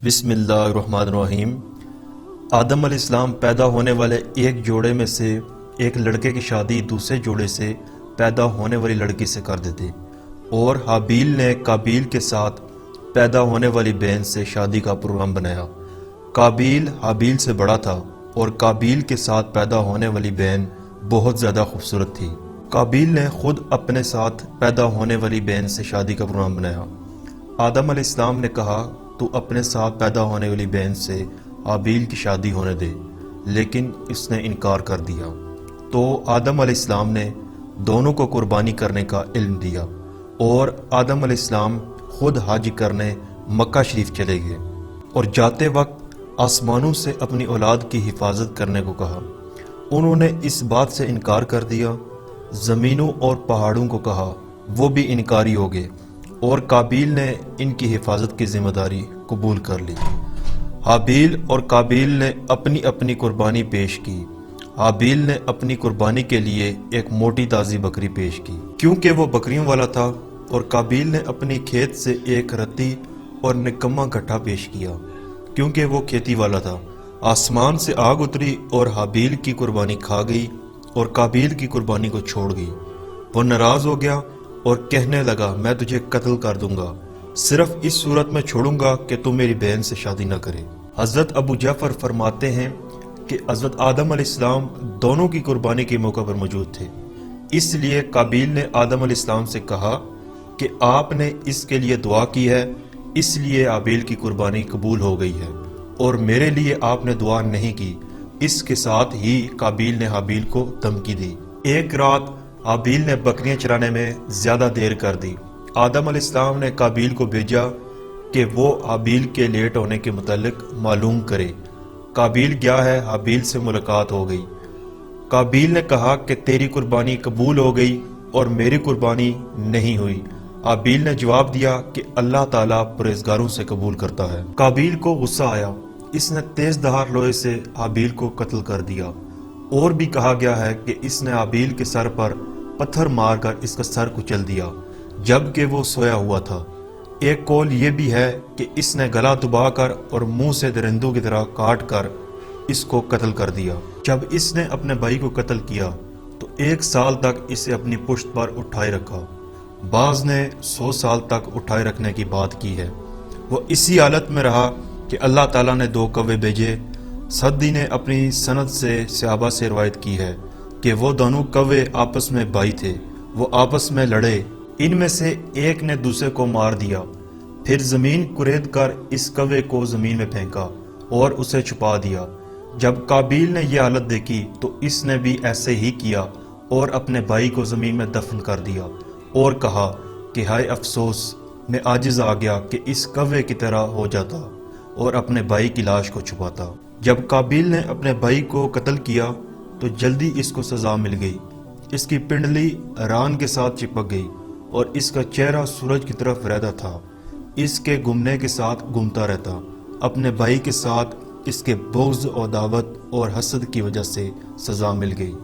بسم اللہ الرحمن الرحیم۔ آدم علیہ السلام پیدا ہونے والے ایک جوڑے میں سے ایک لڑکے کی شادی دوسرے جوڑے سے پیدا ہونے والی لڑکی سے کر دیتے، اور حابیل نے قابیل کے ساتھ پیدا ہونے والی بہن سے شادی کا پروگرام بنایا۔ قابیل حابیل سے بڑا تھا اور قابیل کے ساتھ پیدا ہونے والی بہن بہت زیادہ خوبصورت تھی۔ قابیل نے خود اپنے ساتھ پیدا ہونے والی بہن سے شادی کا پروگرام بنایا۔ آدم علیہ السلام نے کہا تو اپنے ساتھ پیدا ہونے والی بہن سے حابیل کی شادی ہونے دے، لیکن اس نے انکار کر دیا۔ تو آدم علیہ السلام نے دونوں کو قربانی کرنے کا علم دیا، اور آدم علیہ السلام خود حج کرنے مکہ شریف چلے گئے، اور جاتے وقت آسمانوں سے اپنی اولاد کی حفاظت کرنے کو کہا۔ انہوں نے اس بات سے انکار کر دیا۔ زمینوں اور پہاڑوں کو کہا، وہ بھی انکاری ہو گئے، اور قابیل نے ان کی حفاظت کی ذمہ داری قبول کر لی۔ حابیل اور قابیل نے اپنی اپنی قربانی پیش کی۔ حابیل نے اپنی قربانی کے لیے ایک موٹی تازی بکری پیش کی، کیونکہ وہ بکریوں والا تھا، اور قابیل نے اپنی کھیت سے ایک رتی اور نکما گٹھا پیش کیا، کیونکہ وہ کھیتی والا تھا۔ آسمان سے آگ اتری اور حابیل کی قربانی کھا گئی اور قابیل کی قربانی کو چھوڑ گئی۔ وہ ناراض ہو گیا اور کہنے لگا، میں تجھے قتل کر دوں گا، صرف اس صورت میں چھوڑوں گا کہ تم میری بہن سے شادی نہ کرے۔ حضرت ابو جعفر فرماتے ہیں کہ حضرت آدم علیہ السلام دونوں کی قربانی کے موقع پر موجود تھے، اس لیے قابیل نے آدم علیہ السلام سے کہا کہ آپ نے اس کے لیے دعا کی ہے، اس لیے حابیل کی قربانی قبول ہو گئی ہے، اور میرے لیے آپ نے دعا نہیں کی۔ اس کے ساتھ ہی قابیل نے حابیل کو دھمکی دی۔ ایک رات حابیل نے بکریاں چرانے میں زیادہ دیر کر دی۔ آدم علیہ السلام نے قابیل کو بھیجا کہ وہ حابیل کے لیٹ ہونے کے متعلق معلوم کرے۔ قابیل گیا ہے، حابیل سے ملاقات ہو گئی۔ قابیل نے کہا کہ تیری قربانی قبول ہو گئی اور میری قربانی نہیں ہوئی۔ حابیل نے جواب دیا کہ اللہ تعالیٰ پرہیزگاروں سے قبول کرتا ہے۔ قابیل کو غصہ آیا، اس نے تیز دھار لوہے سے حابیل کو قتل کر دیا۔ اور بھی کہا گیا ہے کہ اس نے حابیل کے سر پر پتھر مار کر اس کا سر کچل دیا، جبکہ وہ سویا ہوا تھا۔ ایک قول یہ بھی ہے کہ اس نے گلا دبا کر اور منہ سے درندوں کی طرح کاٹ کر اس کو قتل کر دیا۔ جب اس نے اپنے بھائی کو قتل کیا تو 1 سال تک اسے اپنی پشت پر اٹھائے رکھا۔ بعض نے 100 سال تک اٹھائے رکھنے کی بات کی ہے۔ وہ اسی حالت میں رہا کہ اللہ تعالیٰ نے 2 کوے بھیجے۔ سدی نے اپنی سند سے صحابہ سے روایت کی ہے کہ وہ دونوں کوے آپس میں بھائی تھے، وہ آپس میں لڑے، ان میں سے ایک نے دوسرے کو مار دیا، پھر زمین کریت کر اس کوے کو زمین میں پھینکا اور اسے چھپا دیا۔ جب قابیل نے یہ حالت دیکھی تو اس نے بھی ایسے ہی کیا اور اپنے بھائی کو زمین میں دفن کر دیا، اور کہا کہ ہائے افسوس، میں عاجز آ گیا کہ اس کوے کی طرح ہو جاتا اور اپنے بھائی کی لاش کو چھپاتا۔ جب قابیل نے اپنے بھائی کو قتل کیا تو جلدی اس کو سزا مل گئی۔ اس کی پنڈلی ران کے ساتھ چپک گئی اور اس کا چہرہ سورج کی طرف رہتا تھا، اس کے گھومنے کے ساتھ گھومتا رہتا۔ اپنے بھائی کے ساتھ اس کے بغض و عداوت اور حسد کی وجہ سے سزا مل گئی۔